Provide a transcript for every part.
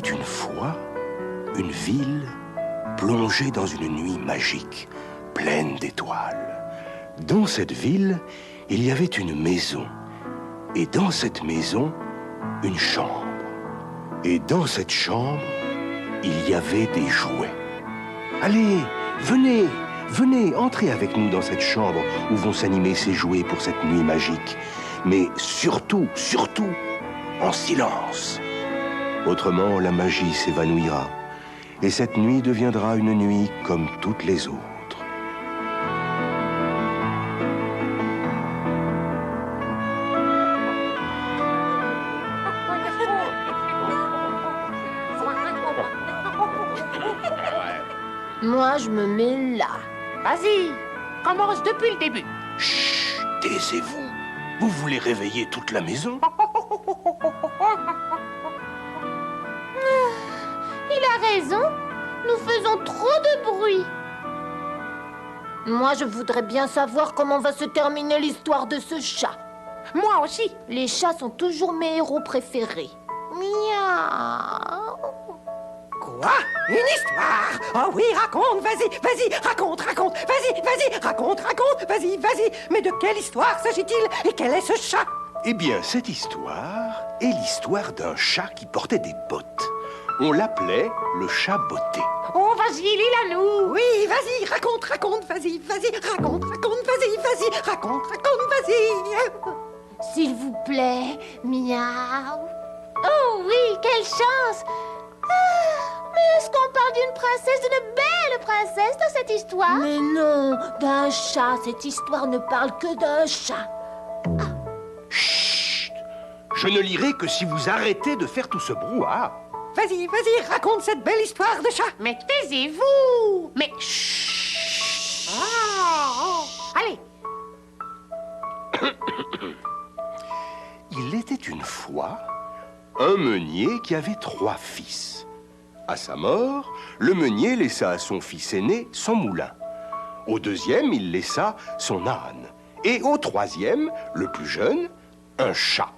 une fois une ville plongée dans une nuit magique, pleine d'étoiles. Dans cette ville, il y avait une maison. Et dans cette maison, une chambre. Et dans cette chambre, il y avait des jouets. Allez, venez, venez, entrez avec nous dans cette chambre où vont s'animer ces jouets pour cette nuit magique. Mais surtout, surtout, en silence. Autrement, la magie s'évanouira. Et cette nuit deviendra une nuit comme toutes les autres. Moi, je me mets là. Vas-y, commence depuis le début. Chut, taisez-vous. Vous voulez réveiller toute la maison? Il a raison. Nous faisons trop de bruit. Moi, je voudrais bien savoir comment va se terminer l'histoire de ce chat. Moi aussi. Les chats sont toujours mes héros préférés. Miaou. Quoi? Une histoire? Oh oui, raconte, vas-y, vas-y, raconte, raconte, vas-y, vas-y, raconte, raconte, vas-y, vas-y. Mais de quelle histoire s'agit-il? Et quel est ce chat? Eh bien, cette histoire est l'histoire d'un chat qui portait des bottes. On l'appelait le chat botté. Oh, vas-y, lis-la-nous. Oui, vas-y, raconte, raconte, vas-y, vas-y, raconte, raconte, vas-y, vas-y, raconte, raconte, vas-y. S'il vous plaît, miaou. Oh oui, quelle chance. Mais est-ce qu'on parle d'une princesse, d'une belle princesse dans cette histoire? Mais non, d'un chat. Cette histoire ne parle que d'un chat. Chut! Je ne lirai que si vous arrêtez de faire tout ce brouhaha. Vas-y, vas-y, raconte cette belle histoire de chat. Mais taisez-vous. Mais chut. Allez. Il était une fois un meunier qui avait 3 fils. À sa mort, le meunier laissa à son fils aîné son moulin. Au deuxième, il laissa son âne. Et au troisième, le plus jeune, un chat.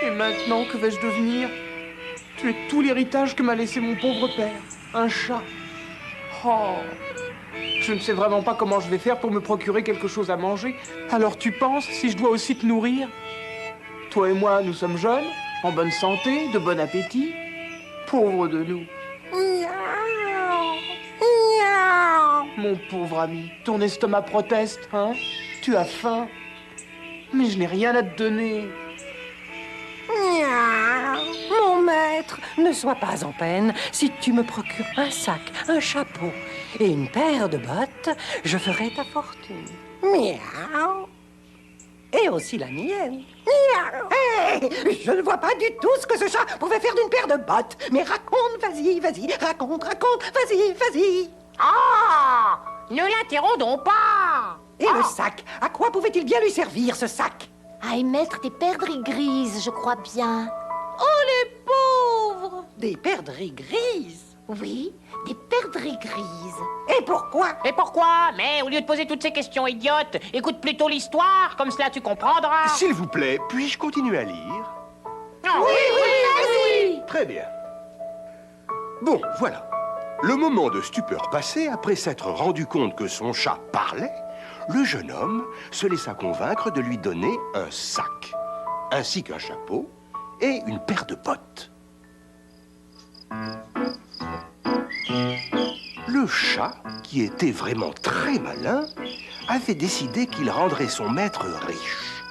Et maintenant, que vais-je devenir? Tu es tout l'héritage que m'a laissé mon pauvre père. Un chat. Oh. Je ne sais vraiment pas comment je vais faire pour me procurer quelque chose à manger. Alors tu penses si je dois aussi te nourrir? Toi et moi, nous sommes jeunes, en bonne santé, de bon appétit. Pauvres de nous. Mon pauvre ami, ton estomac proteste, hein? Tu as faim. Mais je n'ai rien à te donner. Mon maître, ne sois pas en peine. Si tu me procures un sac, un chapeau et une paire de bottes, je ferai ta fortune. Miaou. Et aussi la mienne. Miaou. Hey, je ne vois pas du tout ce que ce chat pouvait faire d'une paire de bottes. Mais raconte, vas-y, vas-y, raconte, raconte, vas-y, vas-y. Ah, ne l'interrompons pas. Et le sac, à quoi pouvait-il bien lui servir, ce sac? À émettre des perdrix grises, je crois bien. Oh, les pauvres! Des perdrix grises? Oui, des perdrix grises. Et pourquoi? Et pourquoi? Mais au lieu de poser toutes ces questions idiotes, écoute plutôt l'histoire, comme cela tu comprendras. S'il vous plaît, puis-je continuer à lire? Ah, Oui! Très bien. Bon, voilà. Le moment de stupeur passé, après s'être rendu compte que son chat parlait, le jeune homme se laissa convaincre de lui donner un sac, ainsi qu'un chapeau et une paire de bottes. Le chat, qui était vraiment très malin, avait décidé qu'il rendrait son maître riche.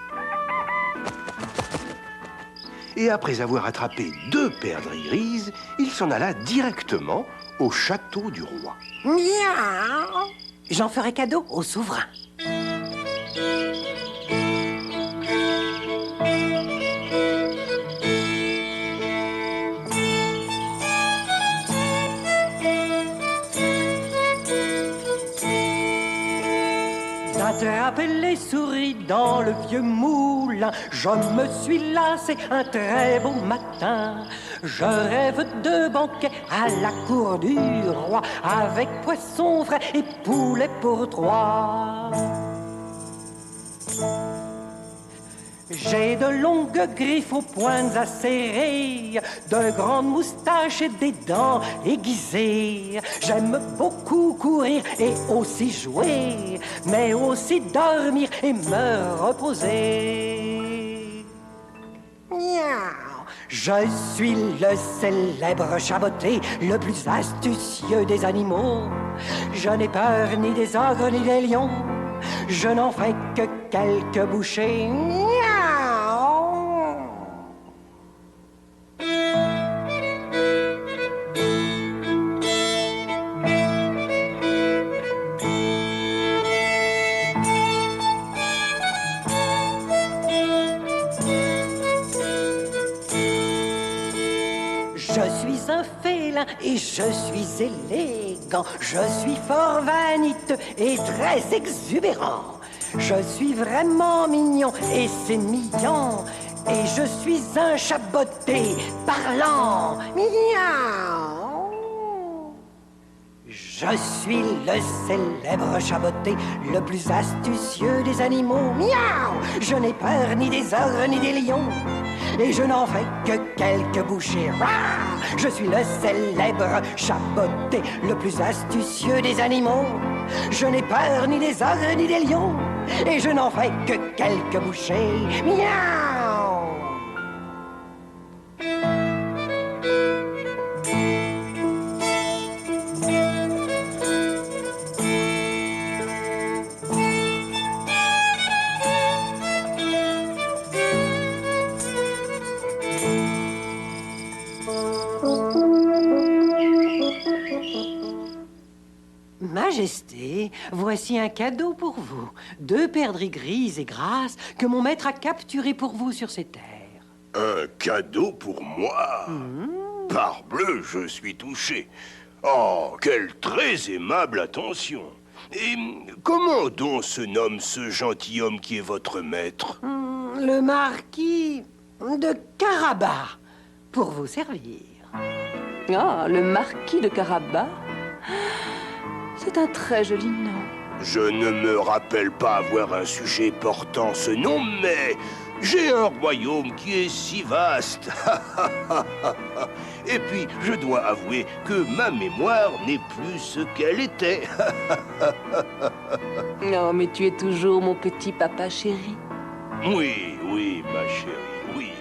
Et après avoir attrapé 2 perdrix grises, il s'en alla directement au château du roi. Miaou. J'en ferai cadeau au souverain. attraper les souris dans le vieux moulin. Je me suis lassé un très beau matin. Je rêve de banquet à la cour du roi, avec poisson frais et poulet pour trois. J'ai de longues griffes aux poings acérés, de grandes moustaches et des dents aiguisées. J'aime beaucoup courir et aussi jouer, mais aussi dormir et me reposer. Miaou. Je suis le célèbre chaboté, le plus astucieux des animaux. Je n'ai peur ni des ogres ni des lions. Je n'en fais que quelques bouchées. Miaou. Je suis un félin et je suis élégant. Je suis fort vaniteux et très exubérant. Je suis vraiment mignon et sémillant. Et je suis un chaboté parlant. Miaou. Je suis le célèbre chaboté, le plus astucieux des animaux. Miaou. Je n'ai peur ni des ogres ni des lions. Et je n'en fais que quelques bouchées. Rah! Je suis le célèbre chaboté, le plus astucieux des animaux. Je n'ai peur ni des ogres ni des lions. Et je n'en fais que quelques bouchées. Miaou! Majesté, voici un cadeau pour vous. 2 perdrix grises et grasses que mon maître a capturées pour vous sur ces terres. Un cadeau pour moi? Parbleu, je suis touché. Oh, quelle très aimable attention. Et comment donc se nomme ce gentilhomme qui est votre maître? Le marquis de Carabas, pour vous servir. Ah, le marquis de Carabas? C'est un très joli nom. Je ne me rappelle pas avoir un sujet portant ce nom, mais j'ai un royaume qui est si vaste. Et puis, je dois avouer que ma mémoire n'est plus ce qu'elle était. Non, mais tu es toujours mon petit papa chéri. Oui, oui, ma chérie, oui.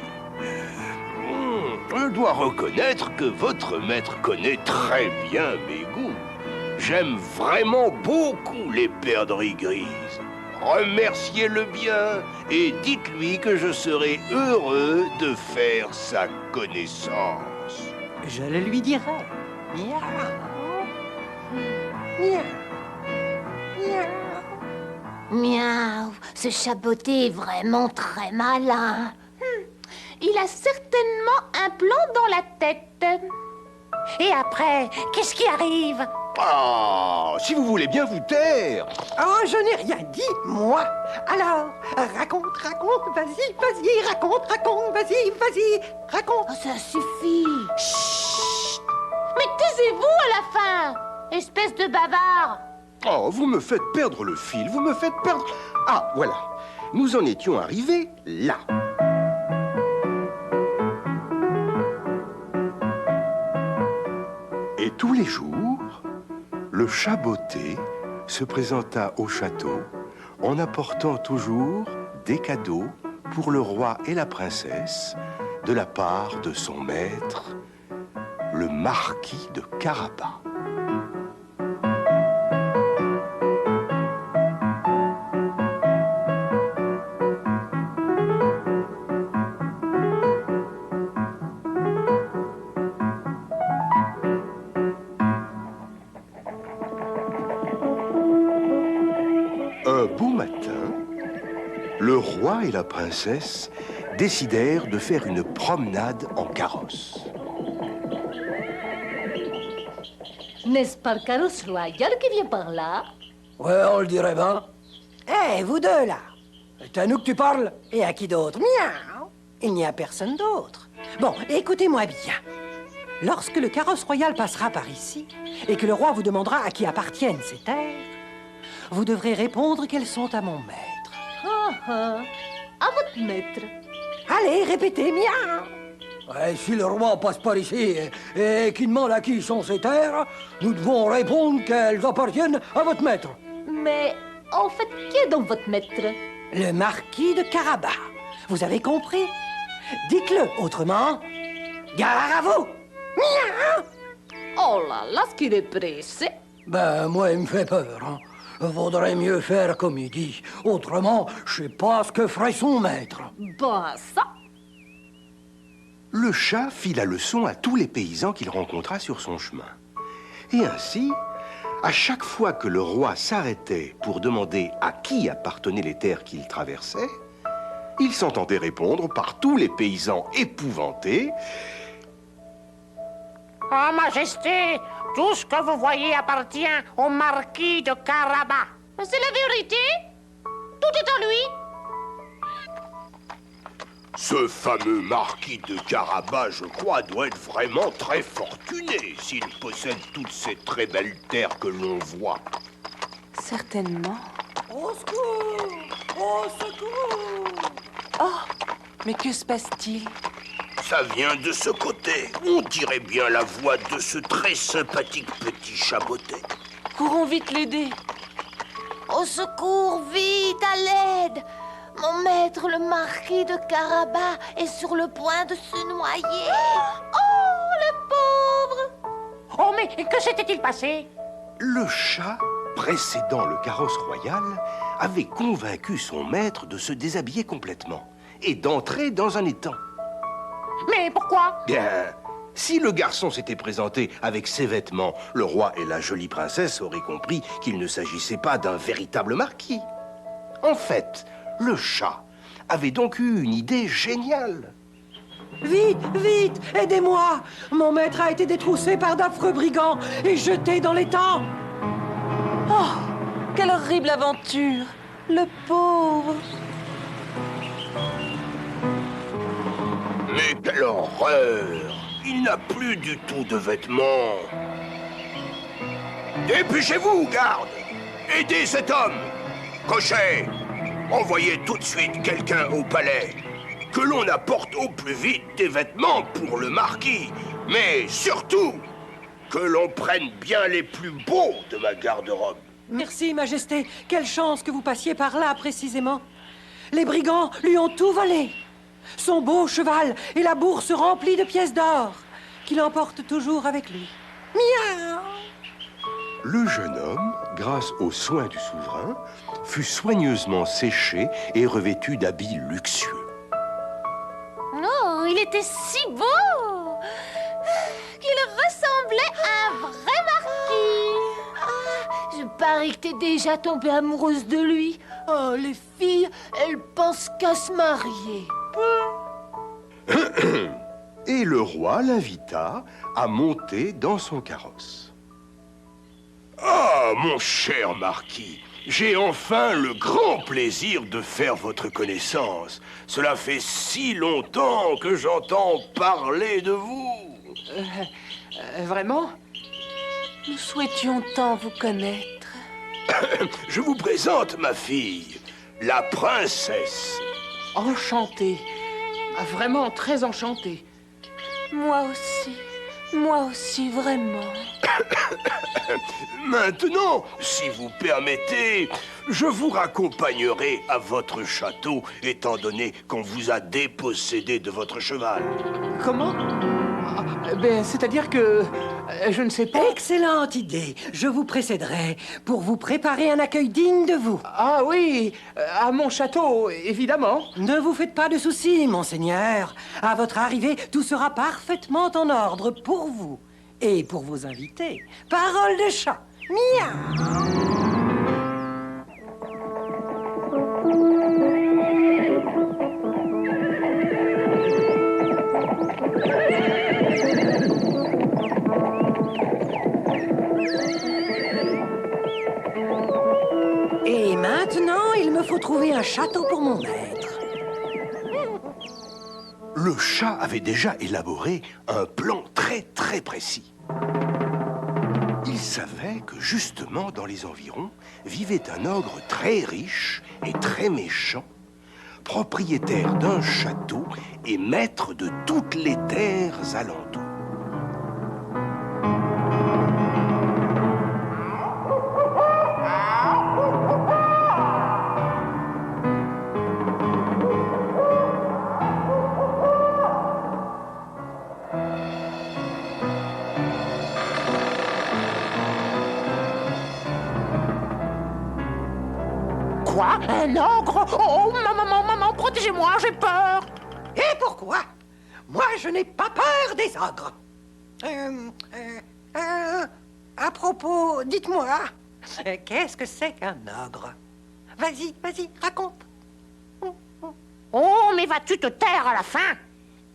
Je dois reconnaître que votre maître connaît très bien mes goûts. J'aime vraiment beaucoup les perdrix grises. Remerciez-le bien et dites-lui que je serai heureux de faire sa connaissance. Je le lui dirai. Miaou. Miaou. Miaou. Miaou, ce chaboté est vraiment très malin. Il a certainement un plan dans la tête. Et après, qu'est-ce qui arrive? Ah, si vous voulez bien vous taire. Oh, je n'ai rien dit, moi. Alors, raconte, vas-y, raconte, vas-y, raconte. Oh, ça suffit. Chut. Mais taisez-vous à la fin, espèce de bavard. Oh, vous me faites perdre le fil, vous me faites perdre... Ah, voilà. Nous en étions arrivés là. Et tous les jours, le chaboté se présenta au château en apportant toujours des cadeaux pour le roi et la princesse de la part de son maître, le marquis de Carabas. Un beau matin, le roi et la princesse décidèrent de faire une promenade en carrosse. N'est-ce pas le carrosse royal qui vient par là? Ouais, on le dirait bien. Hé, vous deux, là. C'est à nous que tu parles. Et à qui d'autre? Miaou. Il n'y a personne d'autre. Bon, écoutez-moi bien. Lorsque le carrosse royal passera par ici, et que le roi vous demandera à qui appartiennent ces terres, vous devrez répondre qu'elles sont à mon maître. À votre maître. Allez, répétez, miaou. Et si le roi passe par ici et qu'il demande à qui sont ces terres, nous devons répondre qu'elles appartiennent à votre maître. Mais en fait, qui est donc votre maître? Le marquis de Carabas. Vous avez compris? Dites-le autrement. Gare à vous! Miaou! Oh là là, ce qu'il est pressé. Ben, moi, il me fait peur, hein. Vaudrait mieux faire comme il dit. Autrement, je sais pas ce que ferait son maître. Ben ça. Le chat fit la leçon à tous les paysans qu'il rencontra sur son chemin. Et ainsi, à chaque fois que le roi s'arrêtait pour demander à qui appartenaient les terres qu'il traversait, il s'entendait répondre par tous les paysans épouvantés: Ah, Majesté, tout ce que vous voyez appartient au marquis de Carabas. C'est la vérité? Tout est en lui? Ce fameux marquis de Carabas, je crois, doit être vraiment très fortuné s'il possède toutes ces très belles terres que l'on voit. Certainement. Au secours! Au secours! Oh, mais que se passe-t-il? Ça vient de ce côté. On dirait bien la voix de ce très sympathique petit chabotet. Courons vite l'aider. Au secours, vite, à l'aide! Mon maître, le marquis de Carabas, est sur le point de se noyer. Oh, le pauvre! Oh, mais que s'était-il passé? Le chat, précédant le carrosse royal, avait convaincu son maître de se déshabiller complètement et d'entrer dans un étang. Mais pourquoi? Bien, si le garçon s'était présenté avec ses vêtements, le roi et la jolie princesse auraient compris qu'il ne s'agissait pas d'un véritable marquis. En fait, le chat avait donc eu une idée géniale. Vite, vite, aidez-moi! Mon maître a été détroussé par d'affreux brigands et jeté dans l'étang. Oh, quelle horrible aventure. Le pauvre. Mais quelle horreur! Il n'a plus du tout de vêtements. Dépêchez-vous, garde! Aidez cet homme! Cocher, envoyez tout de suite quelqu'un au palais. Que l'on apporte au plus vite des vêtements pour le marquis. Mais surtout, que l'on prenne bien les plus beaux de ma garde-robe. Merci, Majesté. Quelle chance que vous passiez par là, précisément. Les brigands lui ont tout volé. Son beau cheval et la bourse remplie de pièces d'or, qu'il emporte toujours avec lui. Miaou! Le jeune homme, grâce aux soins du souverain, fut soigneusement séché et revêtu d'habits luxueux. Oh, il était si beau qu'il ressemblait à un vrai marquis. Ah, je parie que t'es déjà tombée amoureuse de lui. Oh, les filles, elles pensent qu'à se marier. Et le roi l'invita à monter dans son carrosse. Ah, mon cher marquis, j'ai enfin le grand plaisir de faire votre connaissance. Cela fait si longtemps que j'entends parler de vous. Vraiment? Nous souhaitions tant vous connaître. Je vous présente ma fille, la princesse. Enchanté. Ah, vraiment très enchanté. Moi aussi, vraiment. Maintenant, si vous permettez, je vous raccompagnerai à votre château, étant donné qu'on vous a dépossédé de votre cheval. Comment? Ben, c'est-à-dire que... je ne sais pas... Excellente idée. Je vous précéderai pour vous préparer un accueil digne de vous. Ah oui, à mon château, évidemment. Ne vous faites pas de soucis, monseigneur. À votre arrivée, tout sera parfaitement en ordre pour vous et pour vos invités. Parole de chat. Miaou. Et maintenant, me faut trouver un château pour mon maître. Le chat avait déjà élaboré un plan très précis. Il savait que justement dans les environs vivait un ogre très riche et très méchant, propriétaire d'un château et maître de toutes les terres alentours. Quoi? Un ogre? Oh, maman, protégez-moi, j'ai peur. Et pourquoi? Moi, je n'ai pas peur des ogres. À propos, dites-moi, qu'est-ce que c'est qu'un ogre? Vas-y, raconte. Oh, mais vas-tu te taire à la fin?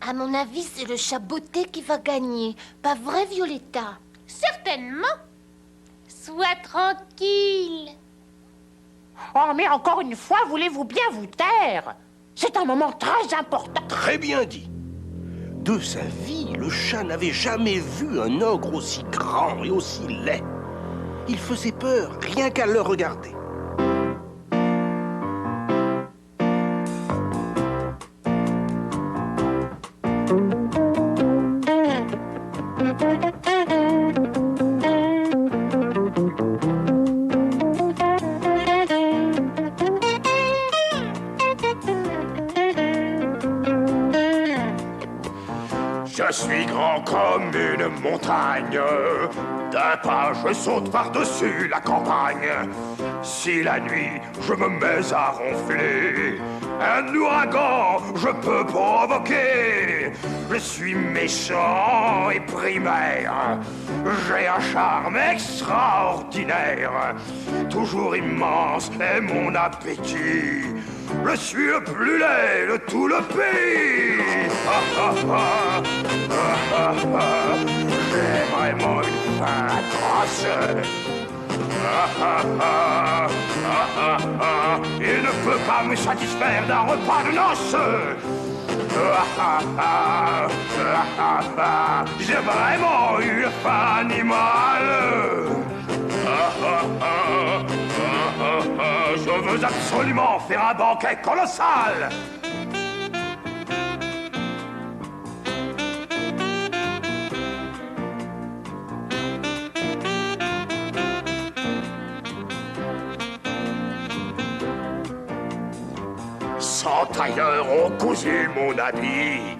À mon avis, c'est le chat botté qui va gagner. Pas vrai, Violetta? Certainement. Sois tranquille. Oh, mais encore une fois, voulez-vous bien vous taire? C'est un moment très important. Très bien dit. De sa vie, le chat n'avait jamais vu un ogre aussi grand et aussi laid. Il faisait peur rien qu'à le regarder. Je suis grand comme une montagne. D'un pas, je saute par-dessus la campagne. Si la nuit, je me mets à ronfler, un ouragan, je peux provoquer. Je suis méchant et primaire. J'ai un charme extraordinaire. Toujours immense est mon appétit. Je suis le plus laid de tout le pays. J'ai vraiment une faim atroce. Il ne peut pas me satisfaire d'un repas de noces. J'ai vraiment une faim animale. Je veux absolument faire un banquet colossal. Cent tailleurs ont cousu mon habit.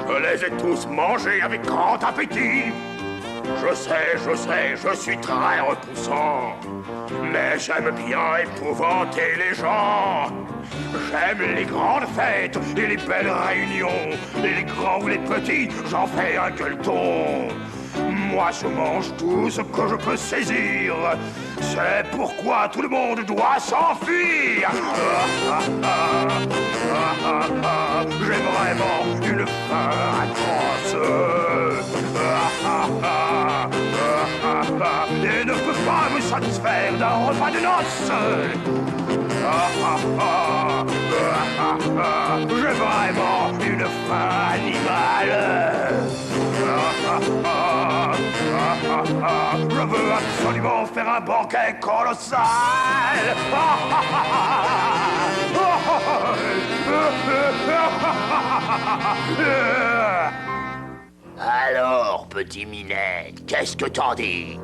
Je les ai tous mangés avec grand appétit. Je sais, je suis très repoussant. Mais j'aime bien épouvanter les gens. J'aime les grandes fêtes et les belles réunions. Et les grands ou les petits, j'en fais un gueuleton. Moi, je mange tout ce que je peux saisir. C'est pourquoi tout le monde doit s'enfuir. J'ai vraiment une faim atroce. Et ne peut pas me satisfaire d'un repas de noces. J'ai vraiment une faim animale. Je veux absolument faire un banquet colossal. Alors, petit Minet, qu'est-ce que t'en dis?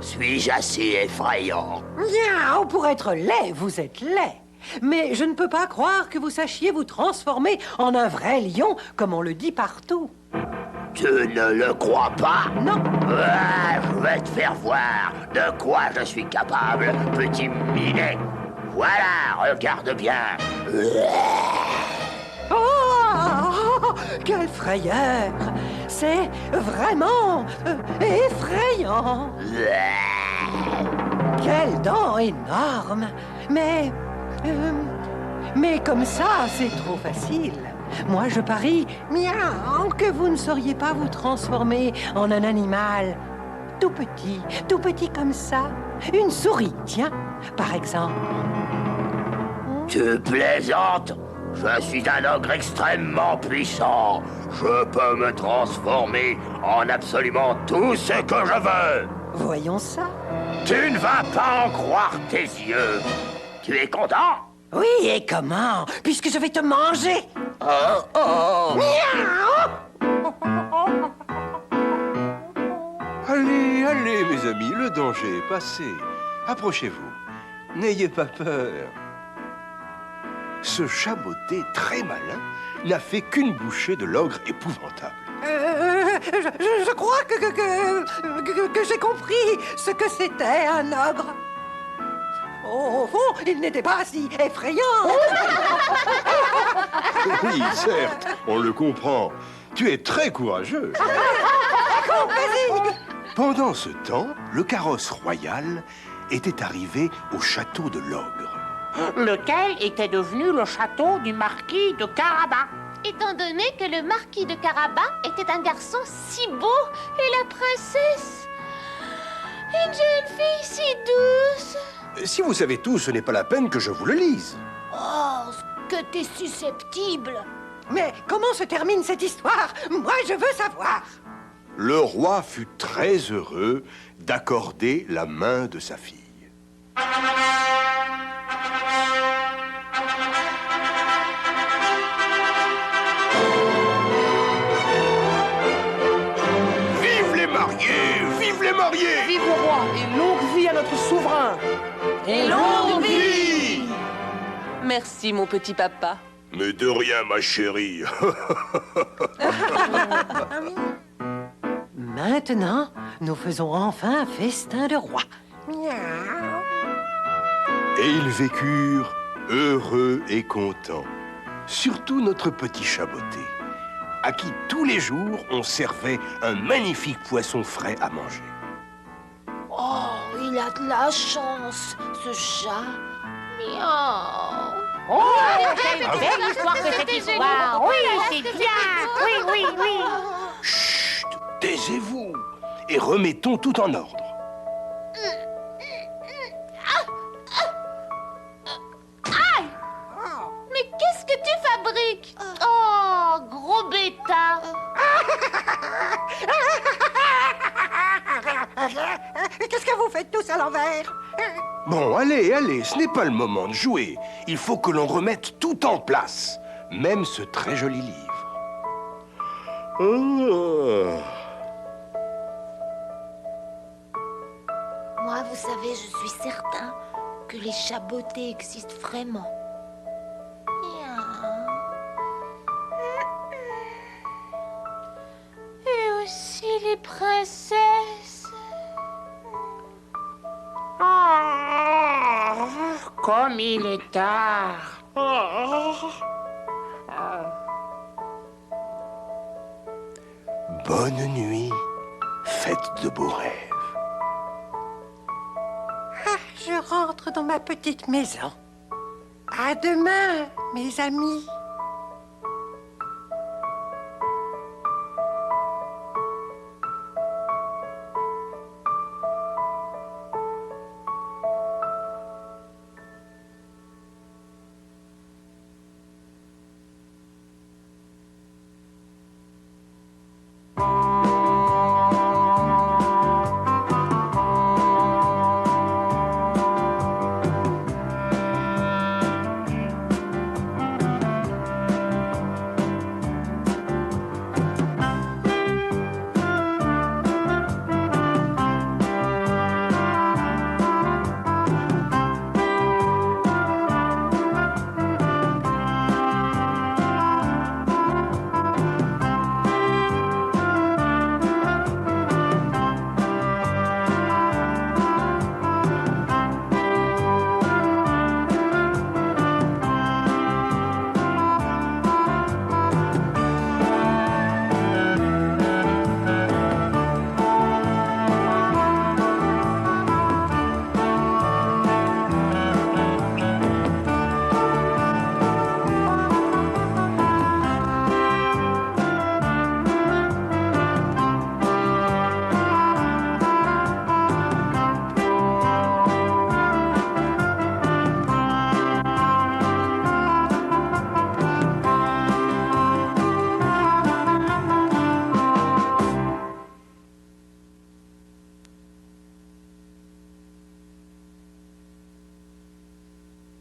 Suis-je assez effrayant? Miaou, pour être laid, vous êtes laid. Mais je ne peux pas croire que vous sachiez vous transformer en un vrai lion, comme on le dit partout. Tu ne le crois pas? Non. Je vais te faire voir de quoi je suis capable, petit Minet. Voilà, regarde bien. Oh, quelle frayeur! C'est vraiment effrayant! Quelles dents énormes! Mais comme ça, c'est trop facile. Moi, je parie, miaou, que vous ne sauriez pas vous transformer en un animal tout petit comme ça. Une souris, tiens, par exemple. Tu plaisantes? Je suis un ogre extrêmement puissant. Je peux me transformer en absolument tout ce que je veux. Voyons ça. Tu ne vas pas en croire tes yeux. Tu es content? Oui, et comment? Puisque je vais te manger. Oh, oh. Allez, allez, mes amis, le danger est passé. Approchez-vous. N'ayez pas peur. Ce chaboté très malin n'a fait qu'une bouchée de l'ogre épouvantable. Je crois que j'ai compris ce que c'était un ogre. Au fond, il n'était pas si effrayant. Oui, certes, on le comprend. Tu es très courageux. Vas-y. Pendant ce temps, le carrosse royal était arrivé au château de l'ogre. Lequel était devenu le château du marquis de Carabas. Étant donné que le marquis de Carabas était un garçon si beau et la princesse, une jeune fille si douce. Si vous savez tout, ce n'est pas la peine que je vous le lise. Oh, que t'es susceptible. Mais comment se termine cette histoire? Moi, je veux savoir. Le roi fut très heureux d'accorder la main de sa fille. Vive les mariés! Vive les mariés! Vive le roi et longue vie à notre souverain. Et longue vie! Merci, mon petit papa. Mais de rien, ma chérie. Maintenant, nous faisons enfin un festin de roi. Et ils vécurent heureux et contents. Surtout notre petit chaboté, à qui tous les jours on servait un magnifique poisson frais à manger. Oh, il a de la chance, ce chat. Miaou. Oh, quelle belle histoire que cette histoire. Oui, c'est bien. Oui, oui, oui. Chut, taisez-vous et remettons tout en ordre. Mais qu'est-ce que tu fabriques? Oh, gros bêta. Qu'est-ce que vous faites tous à l'envers? Bon, allez, allez, ce n'est pas le moment de jouer. Il faut que l'on remette tout en place, même ce très joli livre. Oh. Moi, vous savez, je suis certain que les chabotés existent vraiment. Miaou. Et aussi les princesses. Oh, comme il est tard. Bonne nuit, faites de beaux rêves. Je rentre dans ma petite maison. À demain, mes amis.